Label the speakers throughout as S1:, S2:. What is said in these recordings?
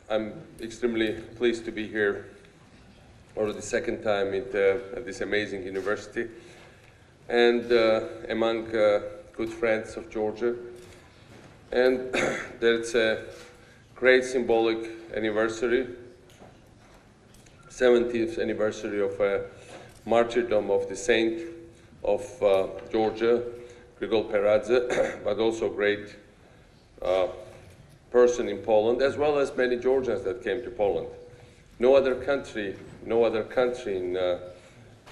S1: I'm extremely pleased to be here for the second time at this amazing university, and among good friends of Georgia. And there's a great symbolic anniversary, 70th anniversary of martyrdom of the saint of Georgia, Grigol Peradze, but also great person in Poland, as well as many Georgians that came to Poland. No other country in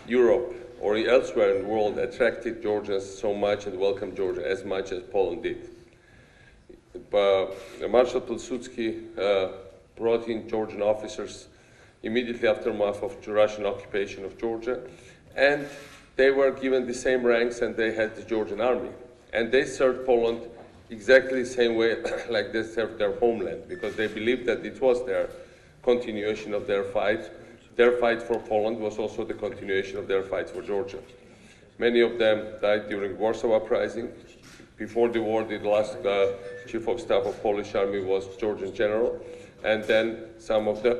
S1: Europe or elsewhere in the world attracted Georgians so much and welcomed Georgia as much as Poland did. Marshal Pilsudski brought in Georgian officers immediately aftermath of the Russian occupation of Georgia, and they were given the same ranks, and they had the Georgian army. And they served Poland exactly the same way like they served their homeland, because they believed that it was their continuation of their fight. Their fight for Poland was also the continuation of their fight for Georgia. Many of them died during Warsaw Uprising. Before the war, the last chief of staff of Polish army was Georgian general, and then some of them,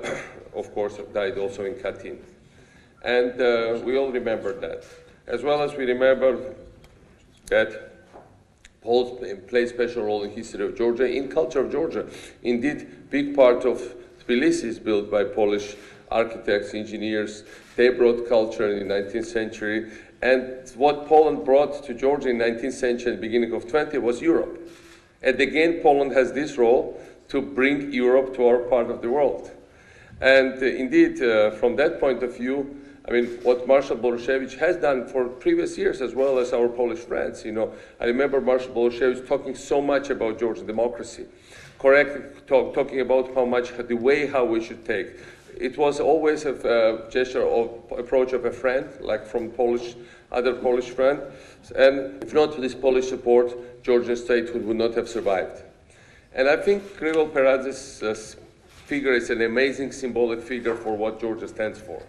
S1: of course, died also in Katyn. And we all remember that. As well as we remember that Poles play a special role in history of Georgia, in culture of Georgia. Indeed, big part of Tbilisi is built by Polish architects, engineers. They brought culture in the 19th century. And what Poland brought to Georgia in the 19th century and beginning of 20th was Europe. And again, Poland has this role to bring Europe to our part of the world. And indeed, from that point of view, I mean, what Marshal Borushevich has done for previous years, as well as our Polish friends, you know, I remember Marshal Borushevich talking so much about Georgian democracy, talking about how much, the way how we should take. It was always a gesture of approach of a friend, like from other Polish friend, and if not for this Polish support, Georgian statehood would not have survived. And I think Grigol Peradze's figure is an amazing symbolic figure for what Georgia stands for.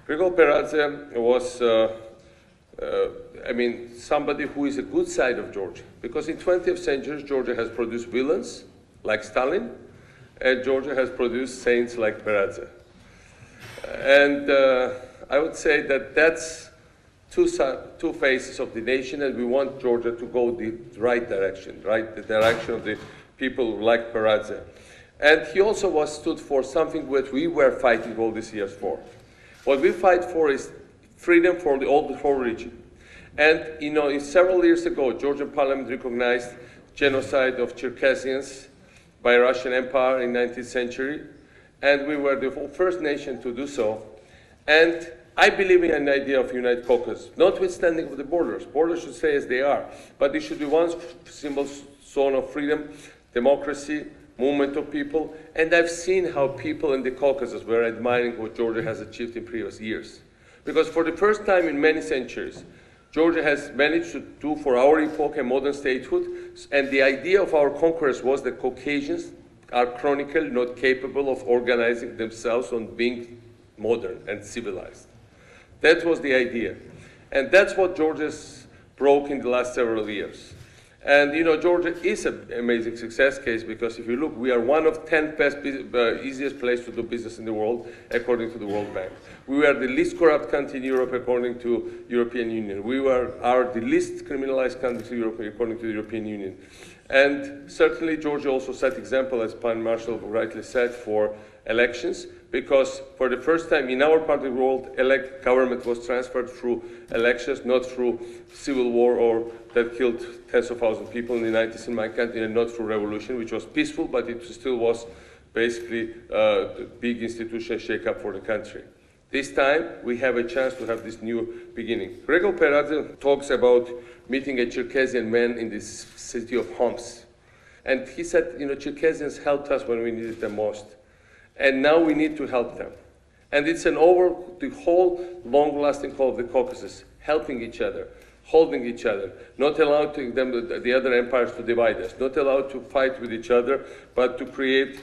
S1: Grigol Peradze was, I mean, somebody who is a good side of Georgia, because in 20th century, Georgia has produced villains like Stalin, and Georgia has produced saints like Peradze. And I would say that that's two faces of the nation, and we want Georgia to go the right direction, right? The direction of the people like Peradze. And he also stood for something that we were fighting all these years for. What we fight for is freedom for the whole region. And you know, several years ago, Georgian parliament recognized genocide of Circassians by Russian Empire in the 19th century, and we were the first nation to do so. And I believe in an idea of United Caucasus, notwithstanding of the borders. Borders should stay as they are, but it should be one symbol zone of freedom, democracy, movement of people, and I've seen how people in the Caucasus were admiring what Georgia has achieved in previous years. Because for the first time in many centuries, Georgia has managed to do for our epoch a modern statehood, and the idea of our conquerors was that Caucasians are chronically not capable of organizing themselves on being modern and civilized. That was the idea. And that's what Georgia's broke in the last several years. And you know, Georgia is an amazing success case, because if you look, we are one of 10 easiest places to do business in the world, according to the World Bank. We are the least corrupt country in Europe, according to European Union. We are the least criminalized country in Europe, according to the European Union. And certainly, Georgia also set example, as Prime Marshal rightly said, for elections, because for the first time in our part of the world, government was transferred through elections, not through civil war or that killed tens of thousands of people in the 90s in my country, and not through revolution, which was peaceful, but it still was basically a big institutional shake-up for the country. This time, we have a chance to have this new beginning. Grigol Peradze talks about meeting a Circassian man in the city of Homs. And he said, you know, Circassians helped us when we needed them most. And now we need to help them. And it's over the whole long-lasting call of the Caucasus, helping each other, holding each other, not allowing the other empires to divide us, not allowed to fight with each other, but to create,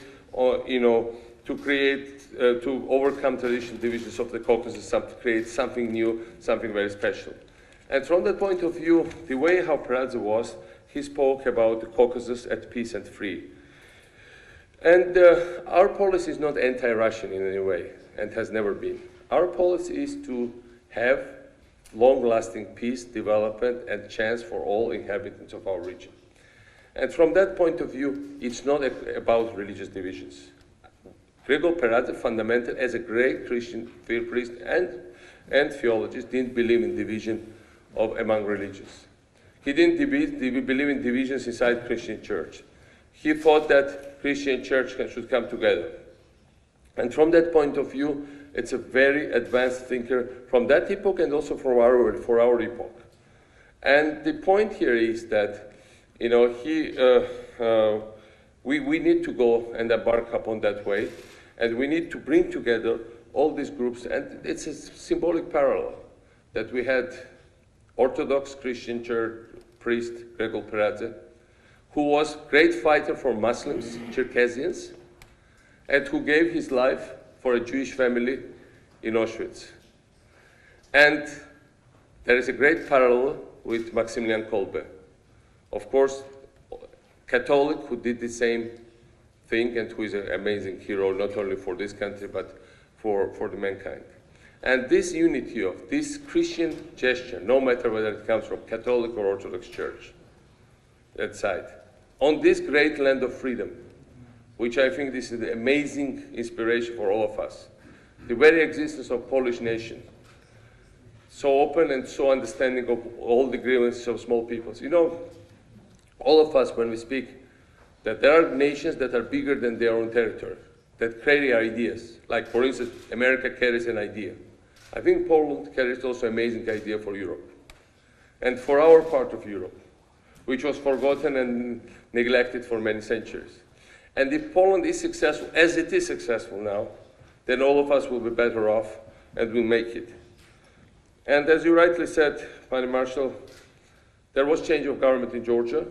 S1: to overcome traditional divisions of the Caucasus, to create something new, something very special. And from that point of view, the way how Peradze was, he spoke about the Caucasus at peace and free. And our policy is not anti-Russian in any way, and has never been. Our policy is to have long-lasting peace, development, and chance for all inhabitants of our region. And from that point of view, it's not about religious divisions. Grigol Peradze, fundamental as a great Christian priest and theologist, didn't believe in division among religions. He didn't believe in divisions inside Christian church. He thought that Christian church should come together. And from that point of view, it's a very advanced thinker from that epoch and also for our epoch. And the point here is that, you know, we need to go and embark upon that way, and we need to bring together all these groups, and it's a symbolic parallel that we had Orthodox Christian church priest Grigol Peradze, who was great fighter for Muslims, Circassians, and who gave his life for a Jewish family in Auschwitz. And there is a great parallel with Maximilian Kolbe. Of course, Catholic who did the same thing and who is an amazing hero, not only for this country, but for the mankind. And this unity of this Christian gesture, no matter whether it comes from Catholic or Orthodox Church, that side, on this great land of freedom, which I think this is an amazing inspiration for all of us. The very existence of Polish nation, so open and so understanding of all the grievances of small peoples. You know, all of us, when we speak, that there are nations that are bigger than their own territory, that carry ideas. Like, for instance, America carries an idea. I think Poland carries also an amazing idea for Europe. And for our part of Europe, which was forgotten and neglected for many centuries. And if Poland is successful, as it is successful now, then all of us will be better off and will make it. And as you rightly said, Pani Marshal, there was change of government in Georgia,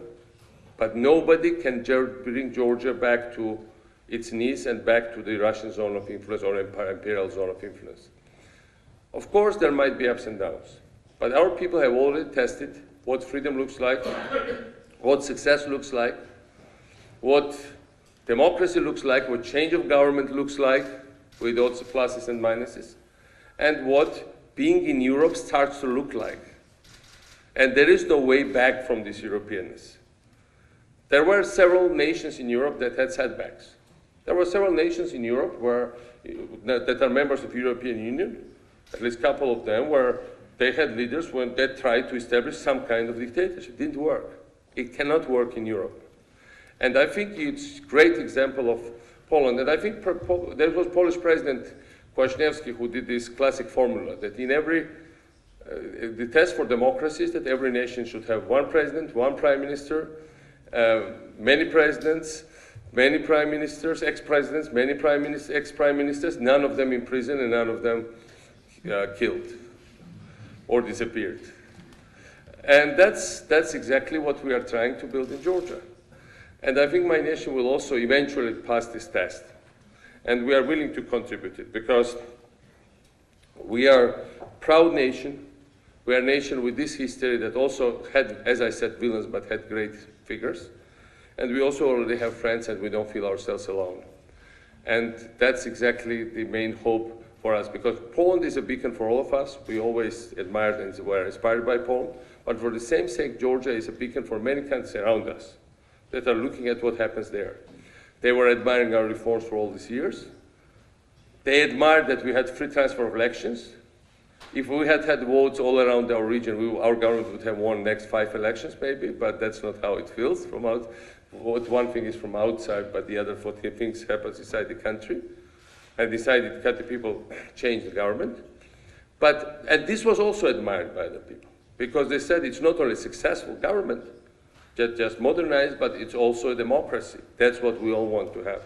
S1: but nobody can bring Georgia back to its knees and back to the Russian zone of influence or imperial zone of influence. Of course, there might be ups and downs, but our people have already tested what freedom looks like, what success looks like, what democracy looks like, what change of government looks like, with all the pluses and minuses, and what being in Europe starts to look like. And there is no way back from this Europeanness. There were several nations in Europe that had setbacks. There were several nations in Europe that are members of the European Union, at least a couple of them, where they had leaders when they tried to establish some kind of dictatorship. It didn't work. It cannot work in Europe. And I think it's a great example of Poland. And I think there was Polish President Kwaśniewski who did this classic formula that in every, the test for democracy is that every nation should have one president, one prime minister, many presidents, many prime ministers, ex-presidents, many prime ministers, ex-prime ministers, none of them in prison and none of them killed or disappeared. And that's exactly what we are trying to build in Georgia. And I think my nation will also eventually pass this test. And we are willing to contribute it because we are a proud nation. We are a nation with this history that also had, as I said, villains, but had great figures. And we also already have friends and we don't feel ourselves alone. And that's exactly the main hope for us, because Poland is a beacon for all of us. We always admired and were inspired by Poland. But for the same sake, Georgia is a beacon for many countries around us that are looking at what happens there. They were admiring our reforms for all these years. They admired that we had free transfer of elections. If we had had votes all around our region, our government would have won the next 5 elections maybe, but that's not how it feels from out. One thing is from outside, but the other 40 things happen inside the country. And decided that the people change the government. And this was also admired by the people, because they said it's not only a successful government, just modernized, but it's also a democracy. That's what we all want to have,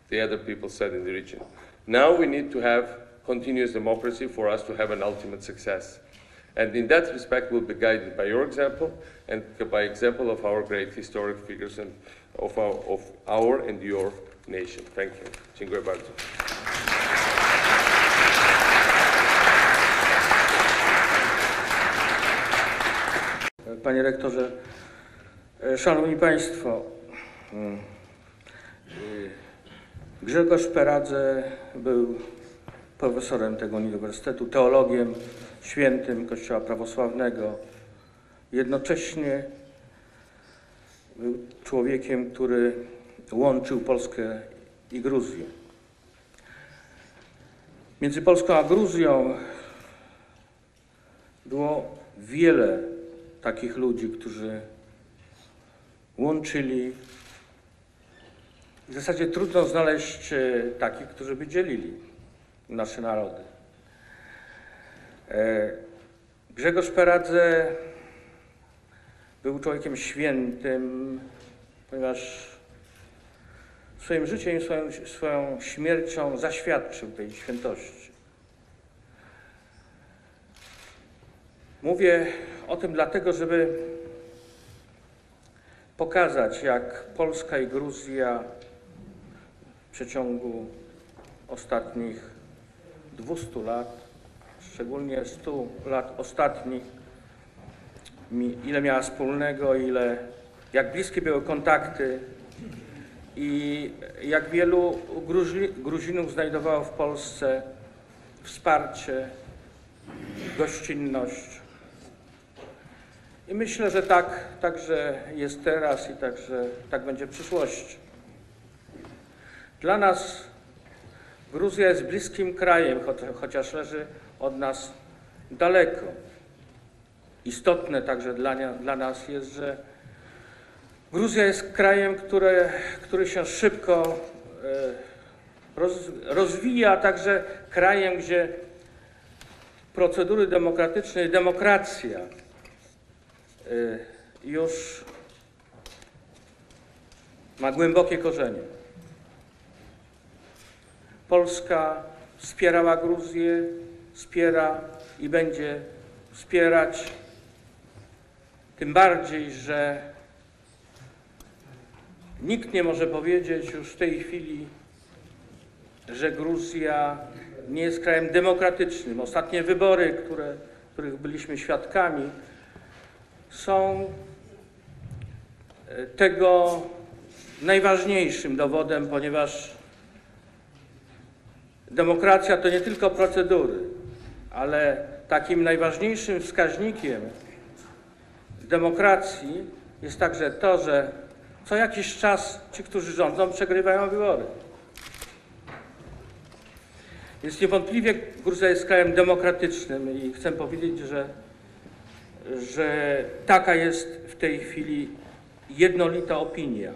S1: the other people said in the region. Now we need to have continuous democracy for us to have an ultimate success. And in that respect, we'll be guided by your example and by example of our great historic figures and of our and your nation. Thank you. Dziękuję bardzo.
S2: Panie rektorze, szanowni państwo, Grzegorz Peradze był profesorem tego uniwersytetu, teologiem świętym Kościoła prawosławnego. Jednocześnie był człowiekiem, który łączył Polskę i Gruzję. Między Polską a Gruzją było wiele takich ludzi, którzy łączyli. W zasadzie trudno znaleźć takich, którzy by dzielili nasze narody. Grzegorz Peradze był człowiekiem świętym, ponieważ swoim życiem i swoją śmiercią zaświadczył tej świętości. Mówię o tym dlatego, żeby pokazać, jak Polska i Gruzja w przeciągu ostatnich 200 lat, szczególnie 100 lat ostatnich, ile miała wspólnego, jak bliskie były kontakty i jak wielu Gruzinów znajdowało w Polsce wsparcie, gościnność. I myślę, że także jest teraz i tak będzie w przyszłości. Dla nas Gruzja jest bliskim krajem, chociaż leży od nas daleko. Istotne także dla nas jest, że Gruzja jest krajem, który się szybko rozwija, a także krajem, gdzie procedury demokratyczne i demokracja już ma głębokie korzenie. Polska wspierała Gruzję, wspiera i będzie wspierać, tym bardziej, że nikt nie może powiedzieć już w tej chwili, że Gruzja nie jest krajem demokratycznym. Ostatnie wybory, których byliśmy świadkami, są tego najważniejszym dowodem, ponieważ demokracja to nie tylko procedury, ale takim najważniejszym wskaźnikiem demokracji jest także to, że co jakiś czas ci, którzy rządzą, przegrywają wybory. Więc niewątpliwie Gruzja jest krajem demokratycznym i chcę powiedzieć, że taka jest w tej chwili jednolita opinia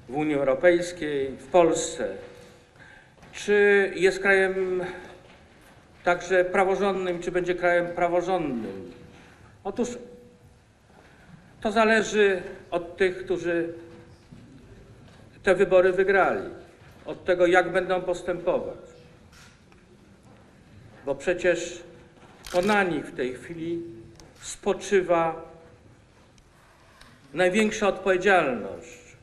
S2: w Unii Europejskiej, w Polsce. Czy jest krajem także praworządnym, czy będzie krajem praworządnym? Otóż to zależy od tych, którzy te wybory wygrali, od tego, jak będą postępować. Bo przecież to na nich w tej chwili spoczywa największa odpowiedzialność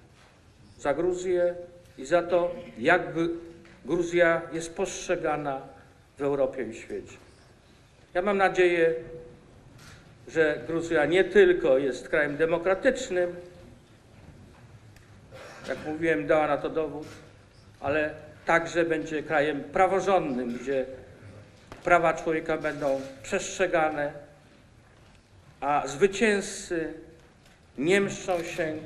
S2: za Gruzję i za to, jak Gruzja jest postrzegana w Europie i świecie. Ja mam nadzieję, że Gruzja nie tylko jest krajem demokratycznym, jak mówiłem, dała na to dowód, ale także będzie krajem praworządnym, gdzie prawa człowieka będą przestrzegane, a zwycięzcy nie mszczą się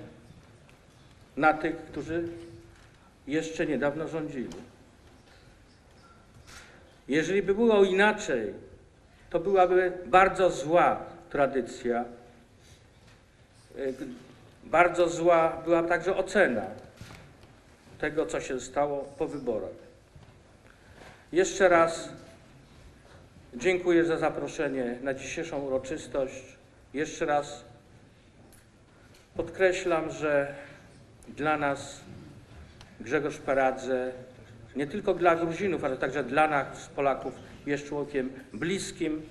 S2: na tych, którzy jeszcze niedawno rządzili. Jeżeli by było inaczej, to byłaby bardzo zła tradycja, bardzo zła była także ocena tego, co się stało po wyborach. Jeszcze raz dziękuję za zaproszenie na dzisiejszą uroczystość. Jeszcze raz podkreślam, że dla nas Grzegorz Peradze, nie tylko dla Gruzinów, ale także dla nas, Polaków, jest człowiekiem bliskim,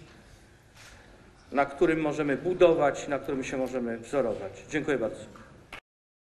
S2: na którym możemy budować, na którym się możemy wzorować. Dziękuję bardzo.